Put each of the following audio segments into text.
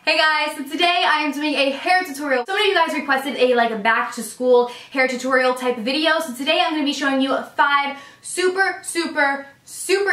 Hey guys, so today I am doing a hair tutorial. So many of you guys requested a back to school hair tutorial type video. So today I'm going to be showing you 5 super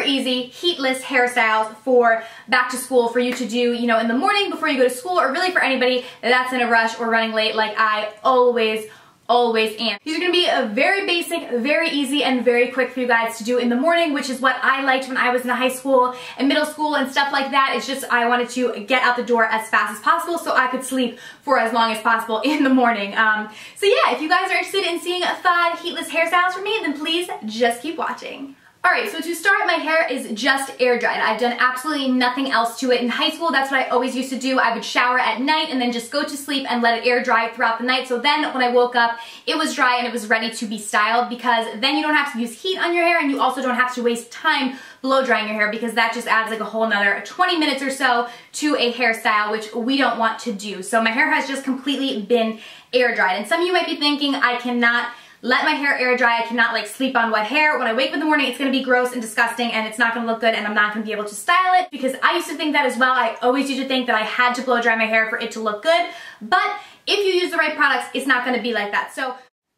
easy heatless hairstyles for back to school for you to do, in the morning before you go to school, or really for anybody that's in a rush or running late like I always am. These are going to be a very basic, very easy, and very quick for you guys to do in the morning, which is what I liked when I was in high school and middle school and stuff like that. It's just I wanted to get out the door as fast as possible so I could sleep for as long as possible in the morning. So yeah, if you guys are interested in seeing 5 heatless hairstyles from me, then please just keep watching. Alright, so to start, my hair is just air dried. I've done absolutely nothing else to it. In high school, that's what I always used to do. I would shower at night and then just go to sleep and let it air dry throughout the night. So then when I woke up, it was dry and it was ready to be styled, because then you don't have to use heat on your hair and you also don't have to waste time blow drying your hair, because that just adds a whole nother 20 minutes or so to a hairstyle, which we don't want to do. So my hair has just completely been air dried. And some of you might be thinking, I cannot let my hair air dry, I cannot sleep on wet hair. When I wake up in the morning, it's gonna be gross and disgusting and it's not gonna look good and I'm not gonna be able to style it, because I used to think that as well. I always used to think that I had to blow dry my hair for it to look good, but if you use the right products, it's not gonna be like that. So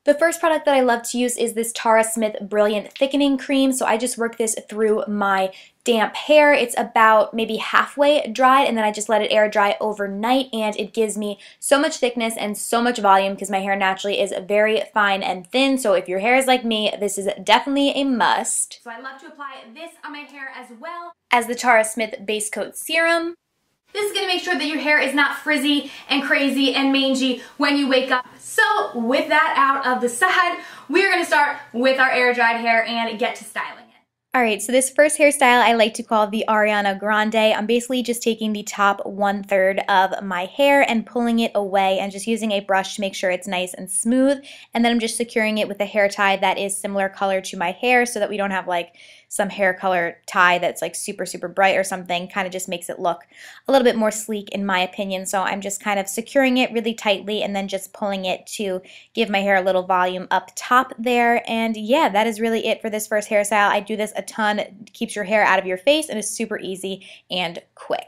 the first product that I love to use is this Tara Smith Brilliant Thickening Cream. So I just work this through my damp hair. It's about maybe halfway dried, and then I just let it air dry overnight, and it gives me so much thickness and so much volume because my hair naturally is very fine and thin. So if your hair is like me, this is definitely a must. So I love to apply this on my hair as well as the Tara Smith Base Coat Serum. This is going to make sure that your hair is not frizzy and crazy and mangy when you wake up. So with that out of the side, we're going to start with our air dried hair and get to styling it. Alright, so this first hairstyle I like to call the Ariana Grande. I'm basically just taking the top 1/3 of my hair and pulling it away and just using a brush to make sure it's nice and smooth. And then I'm just securing it with a hair tie that is similar color to my hair, so that we don't have some hair color tie that's super bright or something. Kind of just makes it look a little bit more sleek in my opinion. So I'm just kind of securing it really tightly and then just pulling it to give my hair a little volume up top there. And yeah, that is really it for this first hairstyle. I do this a ton. It keeps your hair out of your face and is super easy and quick.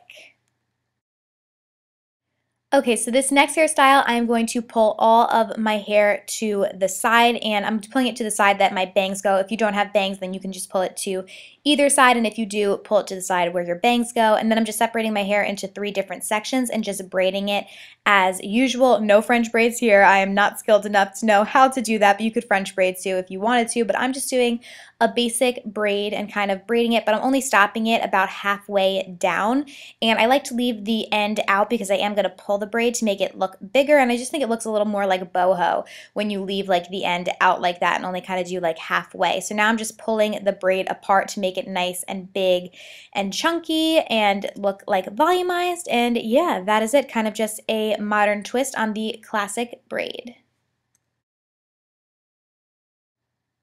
Okay, so this next hairstyle, I'm going to pull all of my hair to the side, and I'm pulling it to the side that my bangs go. If you don't have bangs, then you can just pull it to either side, and if you do, pull it to the side where your bangs go. And then I'm just separating my hair into 3 different sections and just braiding it as usual. No French braids here. I am not skilled enough to know how to do that, but you could French braid too if you wanted to, but I'm just doing a basic braid and kind of braiding it, but I'm only stopping it about halfway down. And I like to leave the end out because I am going to pull the braid to make it look bigger, and I just think it looks a little more like boho when you leave the end out like that and only kind of do halfway. So now I'm just pulling the braid apart to make it nice and big and chunky and look volumized. And yeah, that is it. Kind of just a modern twist on the classic braid.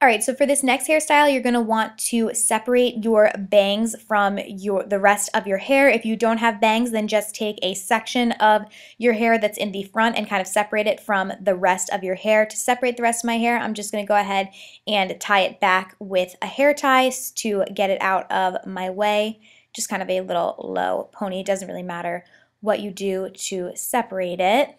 Alright, so for this next hairstyle, you're going to want to separate your bangs from the rest of your hair. If you don't have bangs, then just take a section of your hair that's in the front and kind of separate it from the rest of your hair. To separate the rest of my hair, I'm just going to go ahead and tie it back with a hair tie to get it out of my way. Just kind of a little low pony. It doesn't really matter what you do to separate it.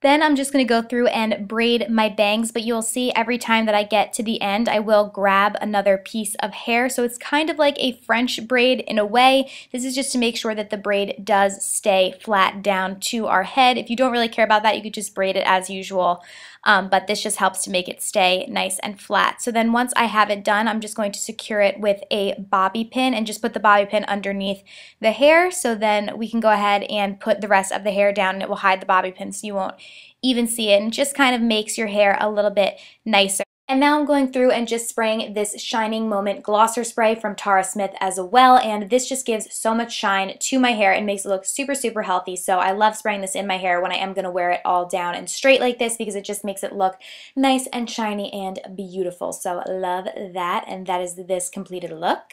Then I'm just going to go through and braid my bangs, but you'll see every time that I get to the end, I will grab another piece of hair. So it's kind of like a French braid in a way. This is just to make sure that the braid does stay flat down to our head. If you don't really care about that, you could just braid it as usual. But this just helps to make it stay nice and flat. So then once I have it done, I'm just going to secure it with a bobby pin and just put the bobby pin underneath the hair. So then we can go ahead and put the rest of the hair down, and it will hide the bobby pin so you won't even see it, and it just kind of makes your hair a little bit nicer. And now I'm going through and just spraying this Shining Moment Glosser Spray from Tara Smith as well, and this just gives so much shine to my hair and makes it look super healthy. So I love spraying this in my hair when I am going to wear it all down and straight like this, because it just makes it look nice and shiny and beautiful. So love that, and that is this completed look.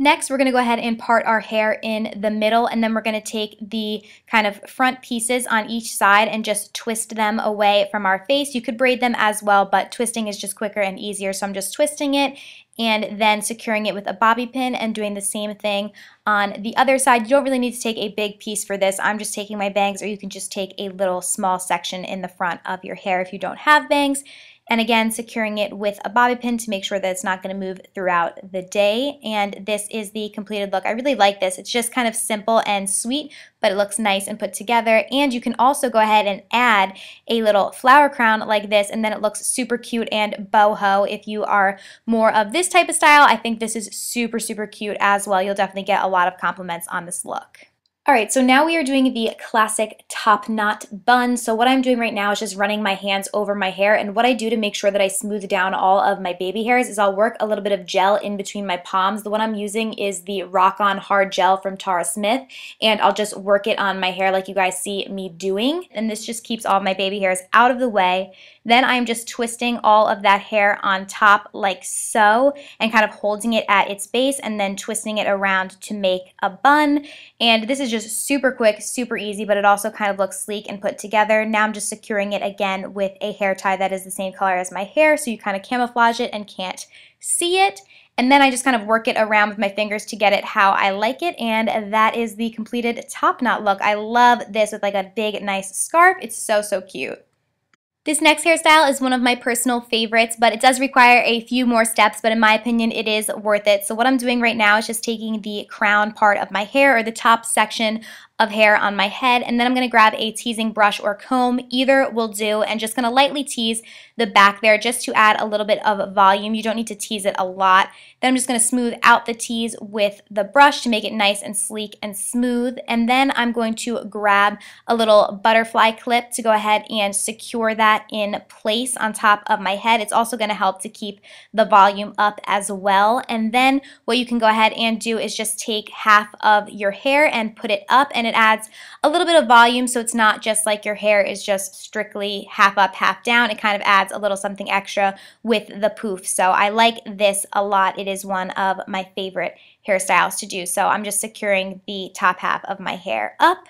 Next, we're going to go ahead and part our hair in the middle, and then we're going to take the kind of front pieces on each side and just twist them away from our face. You could braid them as well, but twisting is just quicker and easier, so I'm just twisting it and then securing it with a bobby pin and doing the same thing on the other side. You don't really need to take a big piece for this. I'm just taking my bangs, or you can just take a little small section in the front of your hair if you don't have bangs. And again, securing it with a bobby pin to make sure that it's not going to move throughout the day. And this is the completed look. I really like this. It's just kind of simple and sweet, but it looks nice and put together. And you can also go ahead and add a little flower crown like this, and then it looks super cute and boho. If you are more of this type of style, I think this is super, super cute as well. You'll definitely get a lot of compliments on this look. Alright, so now we are doing the classic top knot bun. So what I'm doing right now is just running my hands over my hair, and what I do to make sure that I smooth down all of my baby hairs is I'll work a little bit of gel in between my palms. The one I'm using is the Rock On Hard Gel from Tara Smith, and I'll just work it on my hair like you guys see me doing, and this just keeps all of my baby hairs out of the way. Then I'm just twisting all of that hair on top like so, and kind of holding it at its base and then twisting it around to make a bun. And this is just super quick, super easy, but it also kind of looks sleek and put together. Now I'm just securing it again with a hair tie that is the same color as my hair, so you kind of camouflage it and can't see it. And then I just kind of work it around with my fingers to get it how I like it, and that is the completed top knot look. I love this with like a big, nice scarf. It's so, so cute. This next hairstyle is one of my personal favorites, but it does require a few more steps, but in my opinion, it is worth it. So what I'm doing right now is just taking the crown part of my hair, or the top section of hair on my head, and then I'm going to grab a teasing brush or comb, either will do, and just going to lightly tease the back there just to add a little bit of volume. You don't need to tease it a lot. Then I'm just going to smooth out the tease with the brush to make it nice and sleek and smooth, and then I'm going to grab a little butterfly clip to go ahead and secure that in place on top of my head. It's also going to help to keep the volume up as well. And then what you can go ahead and do is just take half of your hair and put it up, and it adds a little bit of volume, so it's not just like your hair is just strictly half up, half down. It kind of adds a little something extra with the poof. So I like this a lot. It is one of my favorite hairstyles to do. So I'm just securing the top half of my hair up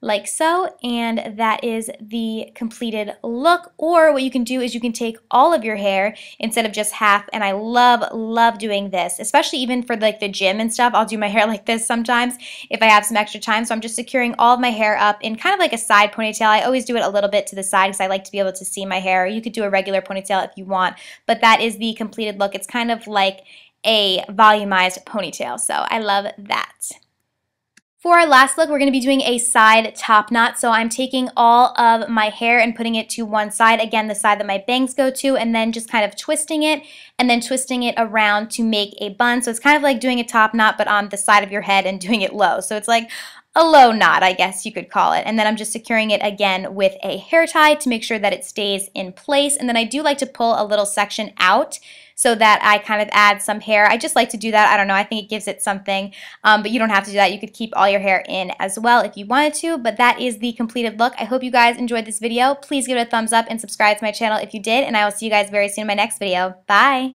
like so, and that is the completed look. Or what you can do is you can take all of your hair instead of just half, and I love doing this, especially even for like the gym and stuff. I'll do my hair like this sometimes if I have some extra time. So I'm just securing all of my hair up in kind of like a side ponytail. I always do it a little bit to the side because I like to be able to see my hair. You could do a regular ponytail if you want, but that is the completed look. It's kind of like a volumized ponytail, so I love that. For our last look, we're going to be doing a side top knot. So I'm taking all of my hair and putting it to one side, again the side that my bangs go to, and then just kind of twisting it and then twisting it around to make a bun. So it's kind of like doing a top knot but on the side of your head and doing it low. So it's like a low knot, I guess you could call it. And then I'm just securing it again with a hair tie to make sure that it stays in place. And then I do like to pull a little section out so that I kind of add some hair. I just like to do that. I don't know. I think it gives it something, but you don't have to do that. You could keep all your hair in as well if you wanted to, but that is the completed look. I hope you guys enjoyed this video. Please give it a thumbs up and subscribe to my channel if you did, and I will see you guys very soon in my next video. Bye!